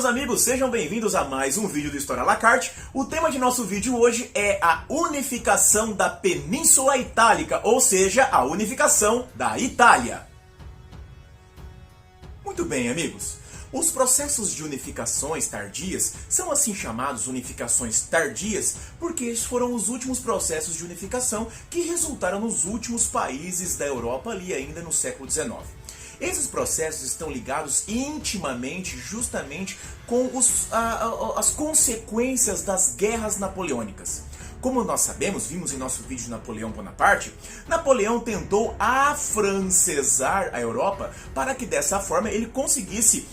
amigos, sejam bem-vindos a mais um vídeo do História à la carte. O tema de nosso vídeo hoje é a unificação da Península Itálica, ou seja, a unificação da Itália. Muito bem, amigos. Os processos de unificações tardias são assim chamados unificações tardias porque estes foram os últimos processos de unificação que resultaram nos últimos países da Europa ali ainda no século XIX. Esses processos estão ligados intimamente justamente com as consequências das guerras napoleônicas. Como nós sabemos, vimos em nosso vídeo de Napoleão Bonaparte, Napoleão tentou afrancesar a Europa para que dessa forma ele conseguisse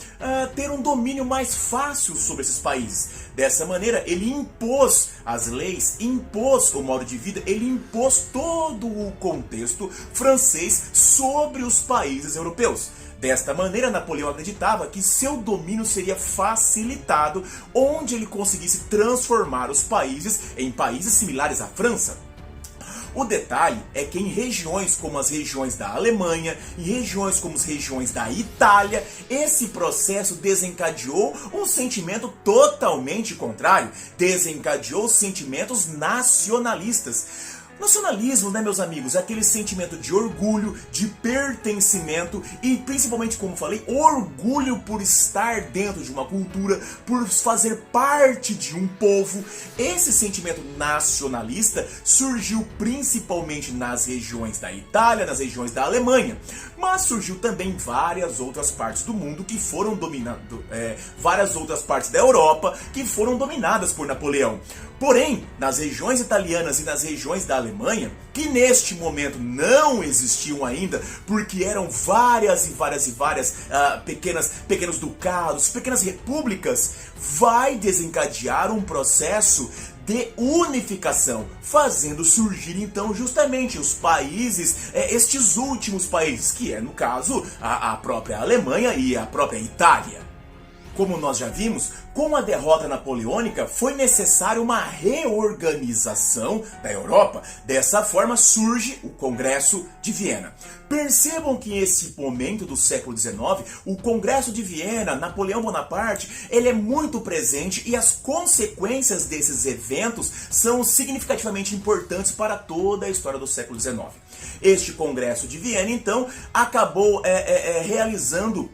ter um domínio mais fácil sobre esses países. Dessa maneira, ele impôs as leis, impôs o modo de vida, ele impôs todo o contexto francês sobre os países europeus. Desta maneira, Napoleão acreditava que seu domínio seria facilitado onde ele conseguisse transformar os países em países similares à França. O detalhe é que em regiões como as regiões da Alemanha e regiões como as regiões da Itália, esse processo desencadeou um sentimento totalmente contrário, desencadeou sentimentos nacionalistas. Nacionalismo, né, meus amigos, é aquele sentimento de orgulho, de pertencimento e principalmente, como falei, orgulho por estar dentro de uma cultura, por fazer parte de um povo. Esse sentimento nacionalista surgiu principalmente nas regiões da Itália, nas regiões da Alemanha, mas surgiu também em várias outras partes do mundo que foram dominadas, várias outras partes da Europa que foram dominadas por Napoleão. Porém, nas regiões italianas e nas regiões da Alemanha, que neste momento não existiam ainda, porque eram várias pequenos ducados, pequenas repúblicas, vai desencadear um processo de unificação, fazendo surgir então justamente os países, estes últimos países, que é no caso a própria Alemanha e a própria Itália. Como nós já vimos, com a derrota napoleônica foi necessária uma reorganização da Europa. Dessa forma surge o Congresso de Viena. Percebam que nesse momento do século XIX, o Congresso de Viena, Napoleão Bonaparte, ele é muito presente e as consequências desses eventos são significativamente importantes para toda a história do século XIX. Este Congresso de Viena, então, acabou realizando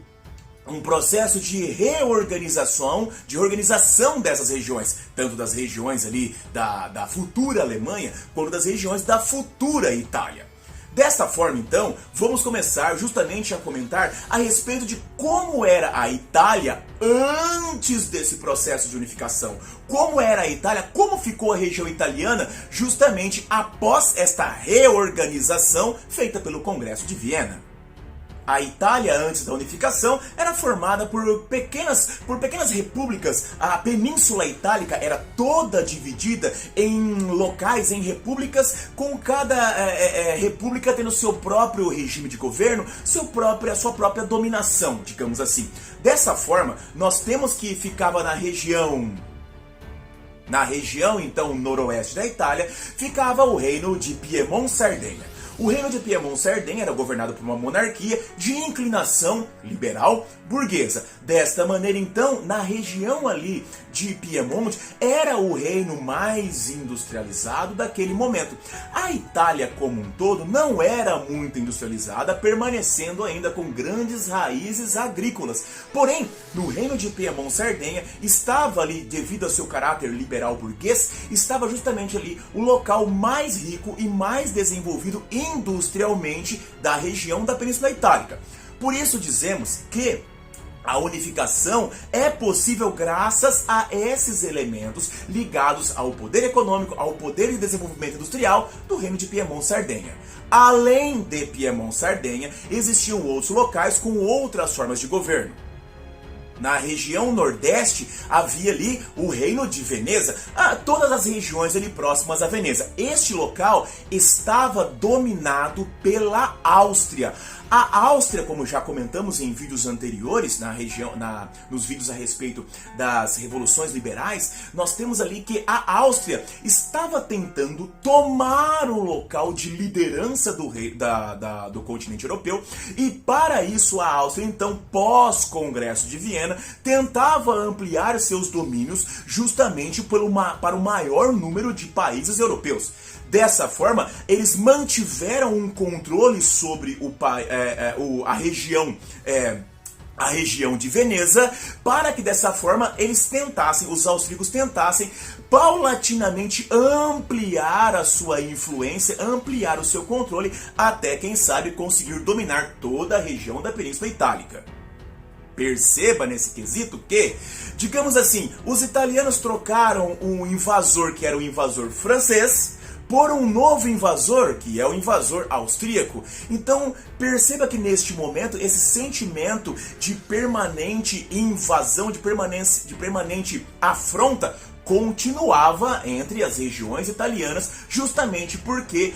um processo de reorganização, de organização dessas regiões, tanto das regiões ali da futura Alemanha, quanto das regiões da futura Itália. Desta forma, então, vamos começar justamente a comentar a respeito de como era a Itália antes desse processo de unificação. Como era a Itália, como ficou a região italiana justamente após esta reorganização feita pelo Congresso de Viena. A Itália, antes da unificação, era formada por pequenas repúblicas. A Península Itálica era toda dividida em locais, em repúblicas, com cada república tendo seu próprio regime de governo, sua própria dominação, digamos assim. Dessa forma, nós temos que ficava na região, então, noroeste da Itália, ficava o reino de Piemonte-Sardenha. O reino de Piemonte-Sardenha era governado por uma monarquia de inclinação liberal burguesa. Desta maneira, então, na região ali de Piemonte, era o reino mais industrializado daquele momento. A Itália como um todo não era muito industrializada, permanecendo ainda com grandes raízes agrícolas. Porém, no reino de Piemonte-Sardenha, estava ali, devido ao seu caráter liberal burguês, estava justamente ali o local mais rico e mais desenvolvido industrialmente da região da Península Itálica. Por isso dizemos que a unificação é possível graças a esses elementos ligados ao poder econômico, ao poder de desenvolvimento industrial do reino de Piemonte-Sardenha. Além de Piemonte-Sardenha, existiam outros locais com outras formas de governo. Na região nordeste havia ali o reino de Veneza, todas as regiões ali próximas a Veneza. Este local estava dominado pela Áustria. A Áustria, como já comentamos em vídeos anteriores, nos vídeos a respeito das revoluções liberais, nós temos ali que a Áustria estava tentando tomar o local de liderança do continente europeu, e para isso a Áustria, então, pós-Congresso de Viena, italiana tentava ampliar seus domínios justamente para o maior número de países europeus. Dessa forma, eles mantiveram um controle sobre a região de Veneza, para que dessa forma os austríacos tentassem paulatinamente ampliar a sua influência, ampliar o seu controle, até, quem sabe, conseguir dominar toda a região da Península Itálica. Perceba nesse quesito que, digamos assim, os italianos trocaram um invasor, que era o invasor francês, por um novo invasor, que é o invasor austríaco. Então, perceba que neste momento, esse sentimento de permanente invasão, de permanente afronta, continuava entre as regiões italianas, justamente porque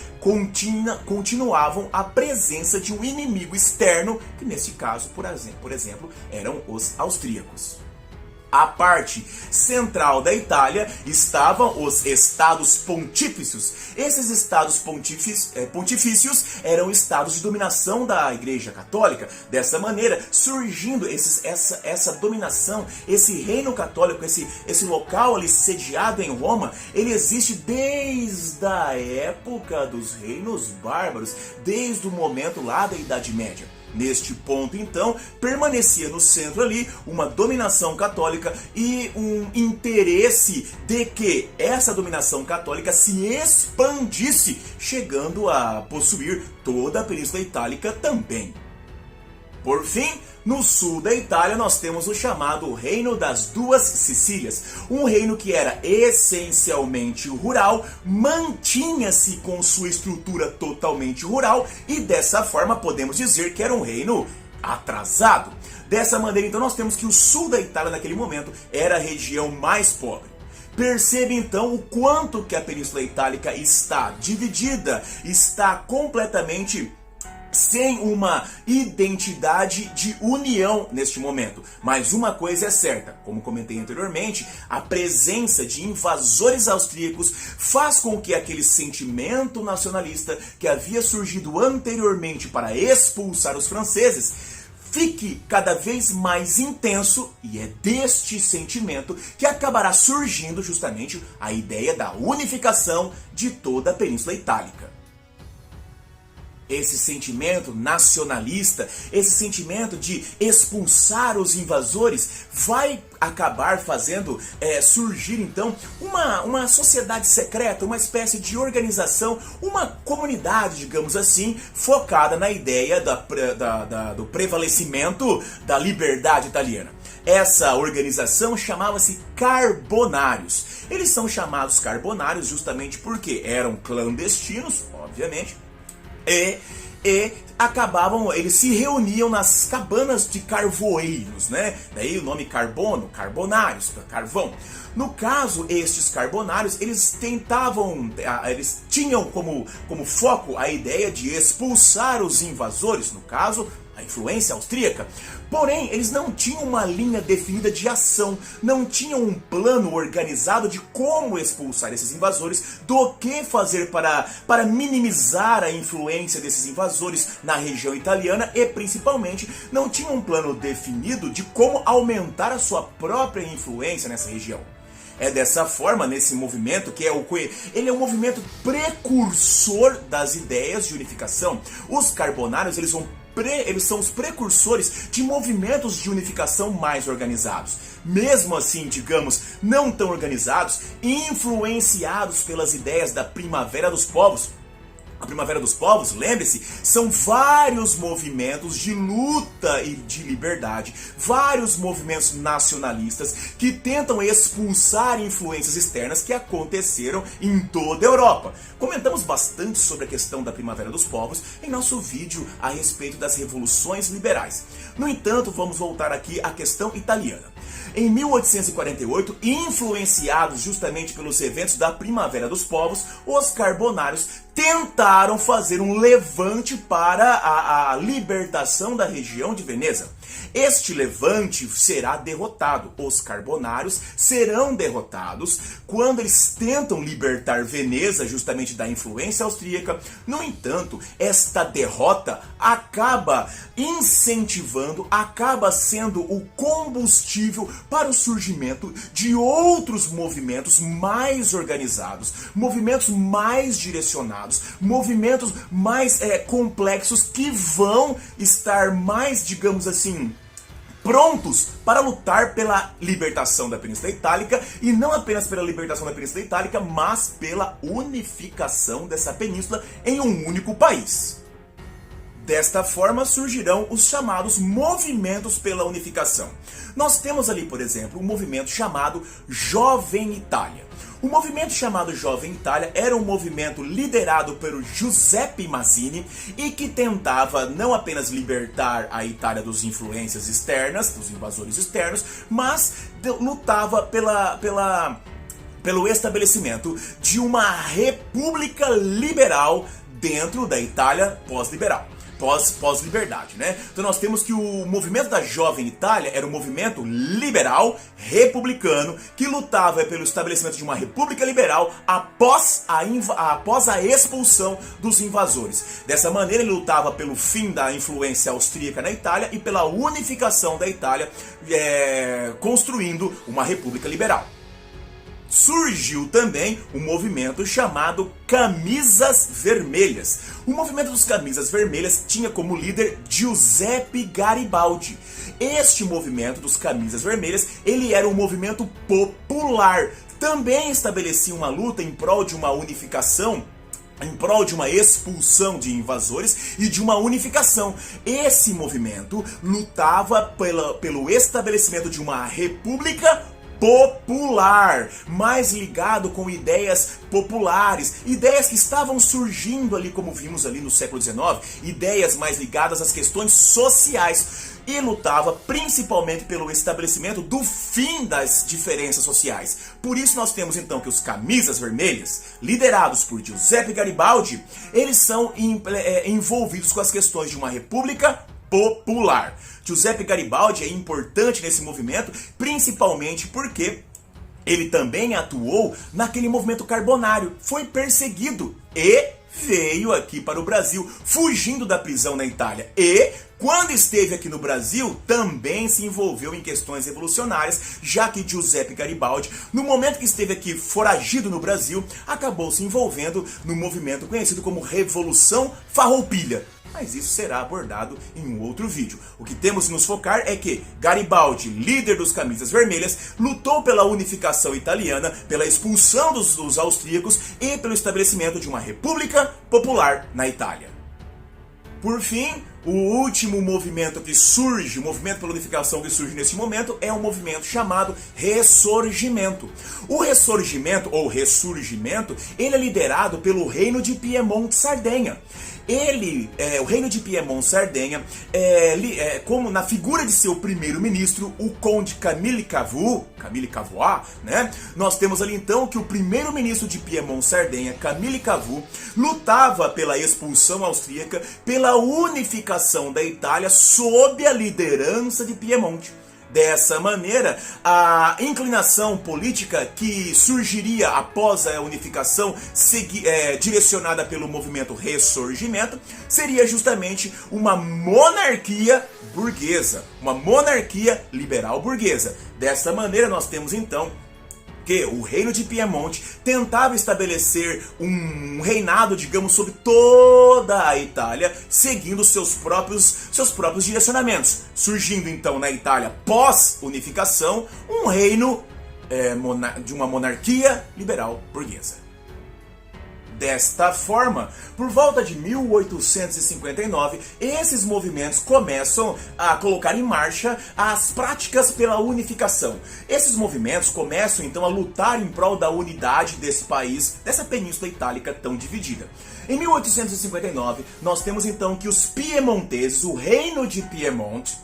continuavam a presença de um inimigo externo, que nesse caso, por exemplo, eram os austríacos. A parte central da Itália estavam os estados pontífices. Esses estados pontifícios eram estados de dominação da Igreja Católica. Dessa maneira, surgindo essa dominação, esse reino católico, esse local ali sediado em Roma, ele existe desde a época dos reinos bárbaros, desde o momento lá da Idade Média. Neste ponto, então, permanecia no centro ali uma dominação católica e um interesse de que essa dominação católica se expandisse, chegando a possuir toda a Península Itálica também. Por fim, no sul da Itália nós temos o chamado Reino das Duas Sicílias, um reino que era essencialmente rural, mantinha-se com sua estrutura totalmente rural e dessa forma podemos dizer que era um reino atrasado. Dessa maneira, então, nós temos que o sul da Itália naquele momento era a região mais pobre. Percebe então o quanto que a Península Itálica está dividida, está completamente sem uma identidade de união neste momento. Mas uma coisa é certa, como comentei anteriormente, a presença de invasores austríacos faz com que aquele sentimento nacionalista que havia surgido anteriormente para expulsar os franceses fique cada vez mais intenso, e é deste sentimento que acabará surgindo justamente a ideia da unificação de toda a Península Itálica. Esse sentimento nacionalista, esse sentimento de expulsar os invasores, vai acabar fazendo surgir então uma sociedade secreta, uma espécie de organização, uma comunidade, digamos assim, focada na ideia do prevalecimento da liberdade italiana. Essa organização chamava-se Carbonários. Eles são chamados Carbonários justamente porque eram clandestinos, obviamente, e eles se reuniam nas cabanas de carvoeiros, né? Daí o nome carbono, carbonários, carvão. No caso, estes carbonários, eles tinham como foco a ideia de expulsar os invasores, no caso, a influência austríaca. Porém, eles não tinham uma linha definida de ação, não tinham um plano organizado de como expulsar esses invasores, do que fazer para minimizar a influência desses invasores na região italiana e, principalmente, não tinham um plano definido de como aumentar a sua própria influência nessa região. É dessa forma, nesse movimento, ele é um movimento precursor das ideias de unificação. Os carbonários, eles são os precursores de movimentos de unificação mais organizados. Mesmo assim, digamos, não tão organizados, influenciados pelas ideias da Primavera dos Povos. A Primavera dos Povos, lembre-se, são vários movimentos de luta e de liberdade, vários movimentos nacionalistas que tentam expulsar influências externas que aconteceram em toda a Europa. Comentamos bastante sobre a questão da Primavera dos Povos em nosso vídeo a respeito das revoluções liberais. No entanto, vamos voltar aqui à questão italiana. Em 1848, influenciados justamente pelos eventos da Primavera dos Povos, os carbonários tentaram fazer um levante para a libertação da região de Veneza. Este levante será derrotado. Os carbonários serão derrotados quando eles tentam libertar Veneza justamente da influência austríaca. No entanto, esta derrota acaba incentivando, acaba sendo o combustível para o surgimento de outros movimentos mais organizados, movimentos mais direcionados, movimentos mais complexos que vão estar mais, digamos assim, prontos para lutar pela libertação da Península Itálica, e não apenas pela libertação da Península Itálica, mas pela unificação dessa península em um único país. Desta forma surgirão os chamados movimentos pela unificação. Nós temos ali, por exemplo, um movimento chamado Jovem Itália. O movimento chamado Jovem Itália era um movimento liderado pelo Giuseppe Mazzini e que tentava não apenas libertar a Itália das influências externas, dos invasores externos, mas lutava pelo estabelecimento de uma república liberal dentro da Itália pós-liberal. Pós-liberdade, né? Então nós temos que o movimento da Jovem Itália era um movimento liberal, republicano, que lutava pelo estabelecimento de uma república liberal após a expulsão dos invasores. Dessa maneira ele lutava pelo fim da influência austríaca na Itália e pela unificação da Itália, construindo uma república liberal. Surgiu também um movimento chamado Camisas Vermelhas. O movimento dos Camisas Vermelhas tinha como líder Giuseppe Garibaldi. Este movimento dos Camisas Vermelhas, ele era um movimento popular. Também estabelecia uma luta em prol de uma unificação, em prol de uma expulsão de invasores e de uma unificação. Esse movimento lutava pelo estabelecimento de uma república popular, mais ligado com ideias populares, ideias que estavam surgindo ali, como vimos ali no século XIX, ideias mais ligadas às questões sociais, e lutava principalmente pelo estabelecimento do fim das diferenças sociais. Por isso nós temos então que os Camisas Vermelhas, liderados por Giuseppe Garibaldi, eles são envolvidos com as questões de uma república popular. Giuseppe Garibaldi é importante nesse movimento, principalmente porque ele também atuou naquele movimento carbonário, foi perseguido e veio aqui para o Brasil, fugindo da prisão na Itália. E, quando esteve aqui no Brasil, também se envolveu em questões revolucionárias, já que Giuseppe Garibaldi, no momento que esteve aqui foragido no Brasil, acabou se envolvendo no movimento conhecido como Revolução Farroupilha. Mas isso será abordado em um outro vídeo. O que temos que nos focar é que Garibaldi, líder dos Camisas Vermelhas, lutou pela unificação italiana, pela expulsão dos austríacos e pelo estabelecimento de uma república popular na Itália. Por fim, o último movimento que surge, o movimento pela unificação que surge nesse momento, é um movimento chamado Ressurgimento. O Ressurgimento, ou Ressurgimento, ele é liderado pelo Reino de Piemonte-Sardenha. O Reino de Piemonte-Sardenha, como na figura de seu primeiro-ministro, o Conde Camille Cavour, né? Nós temos ali então que o primeiro-ministro de Piemonte-Sardenha, Camille Cavour, lutava pela expulsão austríaca, pela unificação da Itália sob a liderança de Piemonte. Dessa maneira, a inclinação política que surgiria após a unificação, direcionada pelo movimento Ressurgimento, seria justamente uma monarquia burguesa, uma monarquia liberal burguesa. Dessa maneira, nós temos então que o reino de Piemonte tentava estabelecer um reinado, digamos, sobre toda a Itália, seguindo seus próprios direcionamentos, surgindo então na Itália pós-unificação um reino de uma monarquia liberal burguesa. Desta forma, por volta de 1859, esses movimentos começam a colocar em marcha as práticas pela unificação. Esses movimentos começam então a lutar em prol da unidade desse país, dessa península itálica tão dividida. Em 1859, nós temos então que os piemonteses, o reino de Piemonte,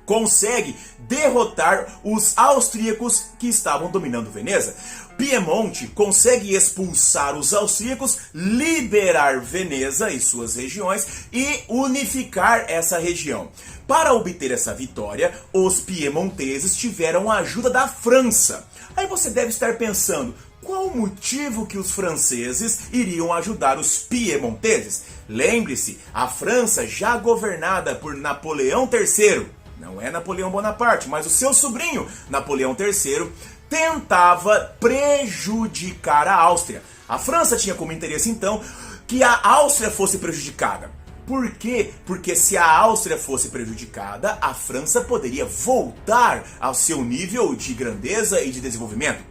consegue derrotar os austríacos que estavam dominando Veneza. Piemonte consegue expulsar os austríacos, liberar Veneza e suas regiões e unificar essa região. Para obter essa vitória, os piemonteses tiveram a ajuda da França. Aí você deve estar pensando, qual o motivo que os franceses iriam ajudar os piemonteses? Lembre-se, a França já governada por Napoleão III, não é Napoleão Bonaparte, mas o seu sobrinho, Napoleão III, tentava prejudicar a Áustria. A França tinha como interesse, então, que a Áustria fosse prejudicada. Por quê? Porque se a Áustria fosse prejudicada, a França poderia voltar ao seu nível de grandeza e de desenvolvimento.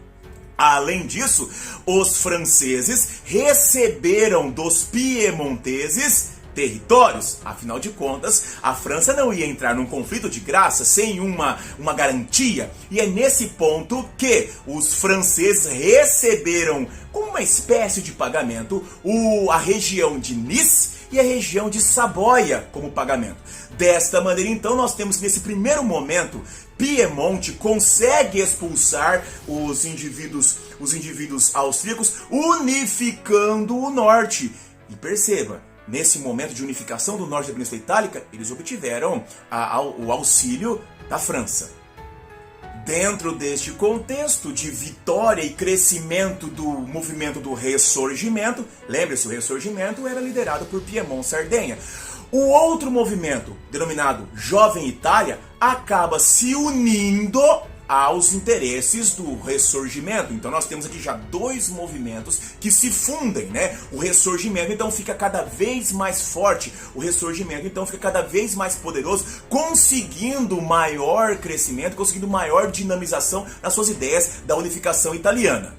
Além disso, os franceses receberam dos piemonteses territórios. Afinal de contas, a França não ia entrar num conflito de graça sem uma garantia. E é nesse ponto que os franceses receberam, como uma espécie de pagamento, a região de Nice e a região de Saboia como pagamento. Desta maneira, então, nós temos que nesse primeiro momento, Piemonte consegue expulsar os indivíduos austríacos, unificando o norte. E perceba, nesse momento de unificação do norte da Península Itálica, eles obtiveram o auxílio da França. Dentro deste contexto de vitória e crescimento do movimento do Ressurgimento, lembre-se, o Ressurgimento era liderado por Piemonte Sardenha. O outro movimento, denominado Jovem Itália, acaba se unindo aos interesses do Ressurgimento. Então nós temos aqui já dois movimentos que se fundem, né? O Ressurgimento então fica cada vez mais forte, o Ressurgimento então fica cada vez mais poderoso, conseguindo maior crescimento, conseguindo maior dinamização nas suas ideias da unificação italiana.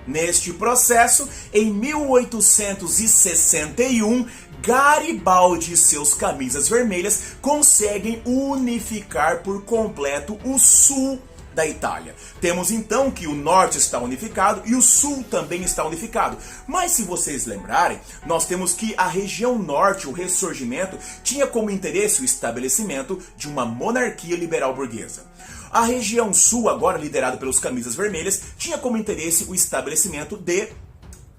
Neste processo, em 1861, Garibaldi e seus camisas vermelhas conseguem unificar por completo o sul da Itália. Temos então que o norte está unificado e o sul também está unificado. Mas se vocês lembrarem, nós temos que a região norte, o Ressurgimento, tinha como interesse o estabelecimento de uma monarquia liberal burguesa. A região sul, agora liderada pelos camisas vermelhas, tinha como interesse o estabelecimento de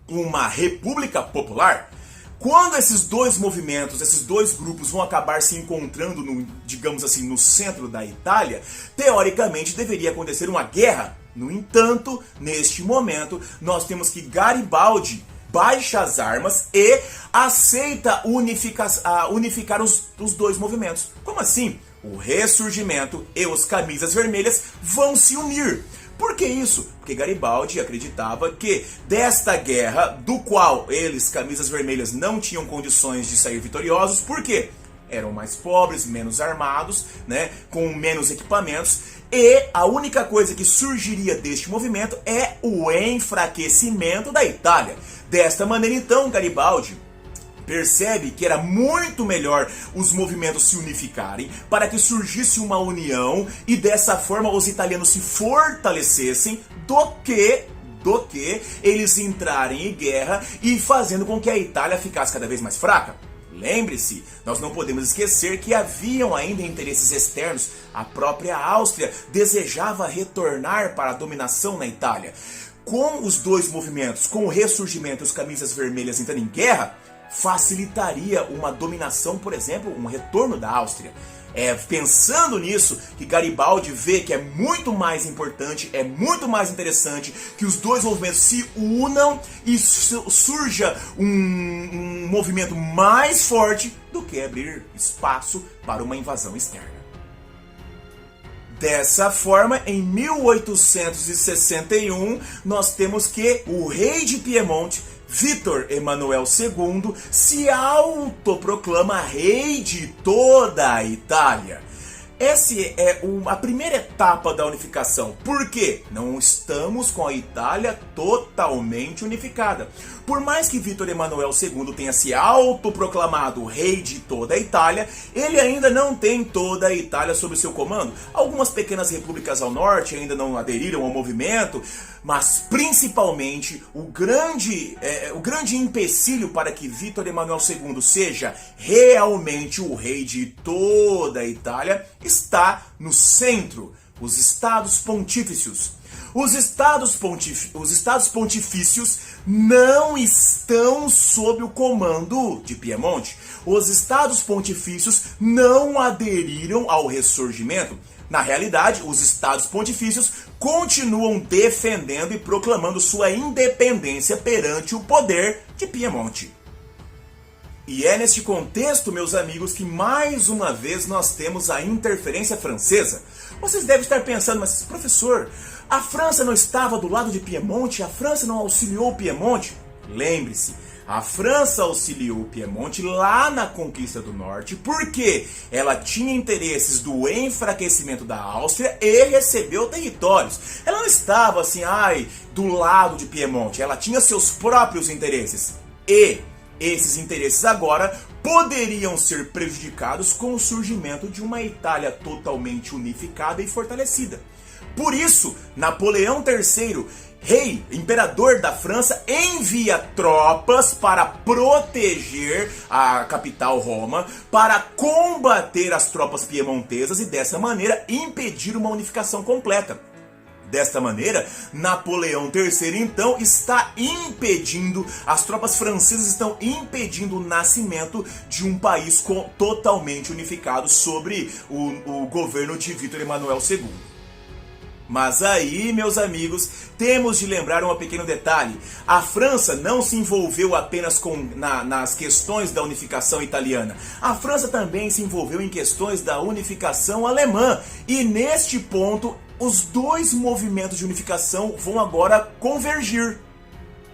uma república popular. Quando esses dois movimentos, esses dois grupos vão acabar se encontrando, digamos assim, no centro da Itália, teoricamente deveria acontecer uma guerra. No entanto, neste momento, nós temos que Garibaldi baixa as armas e aceita unificar os dois movimentos. Como assim? O Ressurgimento e os Camisas Vermelhas vão se unir. Por que isso? Porque Garibaldi acreditava que desta guerra, do qual eles, Camisas Vermelhas, não tinham condições de sair vitoriosos, por quê? Eram mais pobres, menos armados, né, com menos equipamentos, e a única coisa que surgiria deste movimento é o enfraquecimento da Itália. Desta maneira, então, Garibaldi percebe que era muito melhor os movimentos se unificarem para que surgisse uma união e dessa forma os italianos se fortalecessem do que eles entrarem em guerra e fazendo com que a Itália ficasse cada vez mais fraca. Lembre-se, nós não podemos esquecer que haviam ainda interesses externos. A própria Áustria desejava retornar para a dominação na Itália. Com os dois movimentos, com o Ressurgimento e os Camisas Vermelhas entrando em guerra, facilitaria uma dominação, por exemplo, um retorno da Áustria. Pensando nisso, que Garibaldi vê que é muito mais importante, é muito mais interessante que os dois movimentos se unam e surja um movimento mais forte do que abrir espaço para uma invasão externa. Dessa forma, em 1861, nós temos que o rei de Piemonte, Vítor Emanuel II, se autoproclama rei de toda a Itália. Essa é a primeira etapa da unificação. Por quê? Não estamos com a Itália totalmente unificada. Por mais que Vítor Emanuel II tenha se autoproclamado rei de toda a Itália, ele ainda não tem toda a Itália sob seu comando. Algumas pequenas repúblicas ao norte ainda não aderiram ao movimento, mas principalmente o grande empecilho para que Vítor Emanuel II seja realmente o rei de toda a Itália está no centro, os Estados Pontífices. Os Estados Pontifícios não estão sob o comando de Piemonte. Os Estados Pontifícios não aderiram ao ressurgimento. Na realidade, os Estados Pontifícios continuam defendendo e proclamando sua independência perante o poder de Piemonte. E é neste contexto, meus amigos, que mais uma vez nós temos a interferência francesa. Vocês devem estar pensando, mas professor, a França não estava do lado de Piemonte? A França não auxiliou Piemonte? Lembre-se, a França auxiliou Piemonte lá na conquista do norte porque ela tinha interesses do enfraquecimento da Áustria e recebeu territórios. Ela não estava assim, do lado de Piemonte, ela tinha seus próprios interesses. E esses interesses agora poderiam ser prejudicados com o surgimento de uma Itália totalmente unificada e fortalecida. Por isso, Napoleão III, rei, imperador da França, envia tropas para proteger a capital Roma, para combater as tropas piemontesas e dessa maneira impedir uma unificação completa. Desta maneira, Napoleão III então está impedindo, as tropas francesas estão impedindo o nascimento de um país totalmente unificado sobre o governo de Vítor Emanuel II. Mas aí, meus amigos, temos de lembrar um pequeno detalhe. A França não se envolveu apenas nas questões da unificação italiana. A França também se envolveu em questões da unificação alemã. E neste ponto, os dois movimentos de unificação vão agora convergir.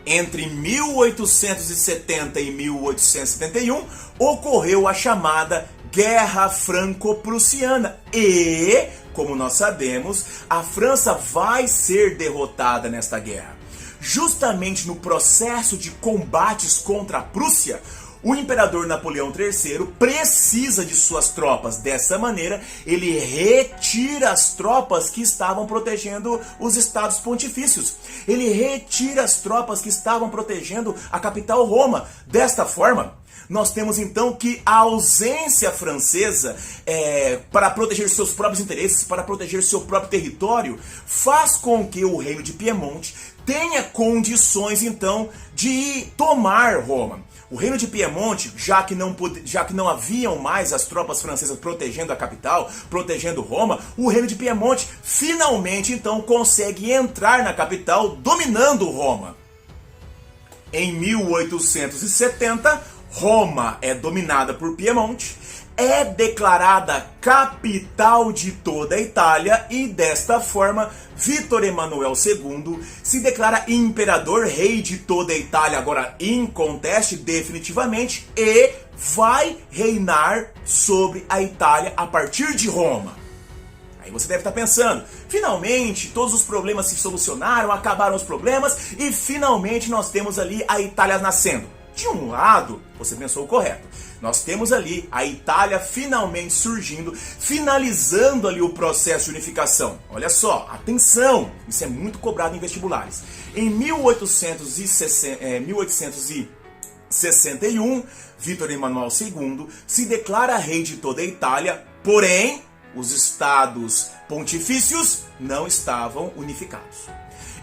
Entre 1870 e 1871, ocorreu a chamada Guerra Franco-Prussiana e, como nós sabemos, a França vai ser derrotada nesta guerra. Justamente no processo de combates contra a Prússia, o imperador Napoleão III precisa de suas tropas. Dessa maneira, ele retira as tropas que estavam protegendo os Estados Pontifícios. Ele retira as tropas que estavam protegendo a capital Roma. Desta forma, nós temos então que a ausência francesa para proteger seus próprios interesses, para proteger seu próprio território, faz com que o reino de Piemonte tenha condições então de tomar Roma. O reino de Piemonte, já que não haviam mais as tropas francesas protegendo a capital, protegendo Roma, o reino de Piemonte finalmente então consegue entrar na capital dominando Roma. Em 1870, Roma é dominada por Piemonte, é declarada capital de toda a Itália e desta forma Vítor Emanuel II se declara imperador, rei de toda a Itália, agora inconteste definitivamente, e vai reinar sobre a Itália a partir de Roma. Aí você deve estar pensando, finalmente todos os problemas se solucionaram, acabaram os problemas e finalmente nós temos ali a Itália nascendo. De um lado, você pensou o correto. Nós temos ali a Itália finalmente surgindo, finalizando ali o processo de unificação. Olha só, atenção, isso é muito cobrado em vestibulares. Em 1861, Vítor Emanuel II se declara rei de toda a Itália, porém, os estados pontifícios não estavam unificados.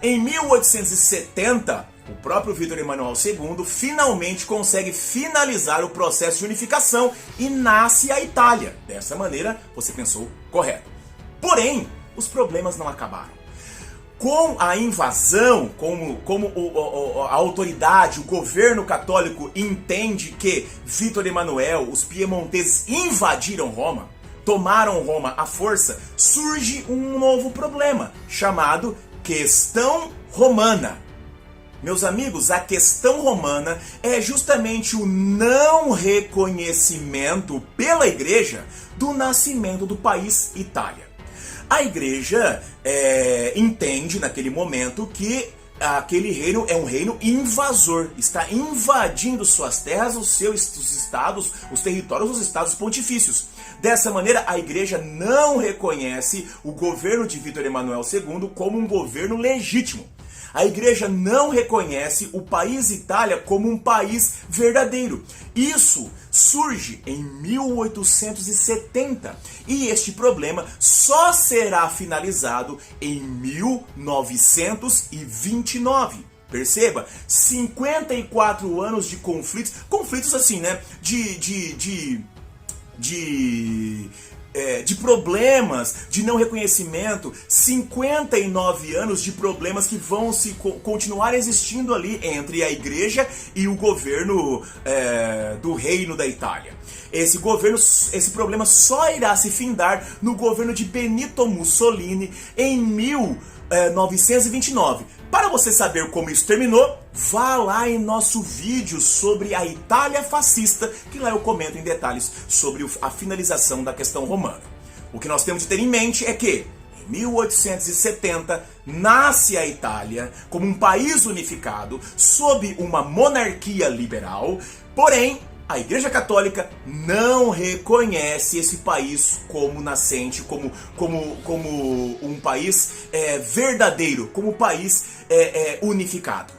Em 1870, o próprio Vítor Emanuel II finalmente consegue finalizar o processo de unificação e nasce a Itália. Dessa maneira, você pensou correto. Porém, os problemas não acabaram. Com a invasão, como a autoridade, o governo católico entende que Vítor Emanuel, os piemonteses invadiram Roma, tomaram Roma à força, surge um novo problema, chamado questão romana. Meus amigos, a questão romana é justamente o não reconhecimento pela Igreja do nascimento do país Itália. A Igreja entende naquele momento que aquele reino é um reino invasor, está invadindo suas terras, os estados, os territórios dos estados pontifícios. Dessa maneira, a igreja não reconhece o governo de Vítor Emanuel II como um governo legítimo. A igreja não reconhece o país Itália como um país verdadeiro. Isso surge em 1870 e este problema só será finalizado em 1929. Perceba, 54 anos de conflitos assim, né? De problemas, de não reconhecimento, 59 anos de problemas que vão continuar existindo ali entre a igreja e o governo do Reino da Itália. Esse problema só irá se findar no governo de Benito Mussolini em 1929. Para você saber como isso terminou, vá lá em nosso vídeo sobre a Itália fascista, que lá eu comento em detalhes sobre a finalização da questão romana. O que nós temos de ter em mente é que, em 1870, nasce a Itália como um país unificado, sob uma monarquia liberal, porém, a Igreja Católica não reconhece esse país como nascente, como um país verdadeiro, como um país unificado.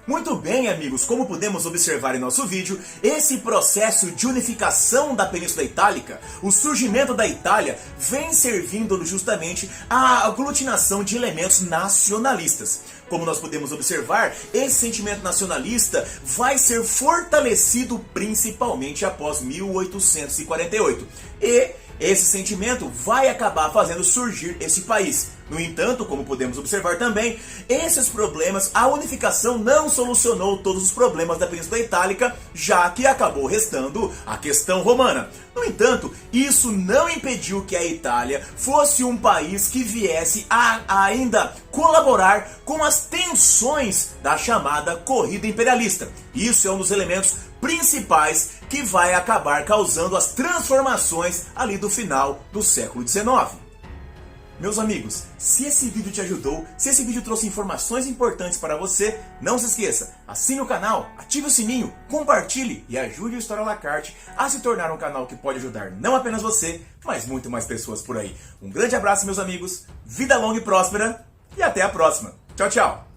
Muito bem, amigos, como podemos observar em nosso vídeo, esse processo de unificação da Península Itálica, o surgimento da Itália, vem servindo justamente à aglutinação de elementos nacionalistas. Como nós podemos observar, esse sentimento nacionalista vai ser fortalecido principalmente após 1848. E esse sentimento vai acabar fazendo surgir esse país. No entanto, como podemos observar também, esses problemas, a unificação não solucionou todos os problemas da Península Itálica, já que acabou restando a questão romana. No entanto, isso não impediu que a Itália fosse um país que viesse a ainda colaborar com as tensões da chamada corrida imperialista. Isso é um dos elementos principais que vai acabar causando as transformações ali do final do século XIX. Meus amigos, se esse vídeo te ajudou, se esse vídeo trouxe informações importantes para você, não se esqueça, assine o canal, ative o sininho, compartilhe e ajude o História à la Carte a se tornar um canal que pode ajudar não apenas você, mas muito mais pessoas por aí. Um grande abraço, meus amigos, vida longa e próspera e até a próxima. Tchau, tchau!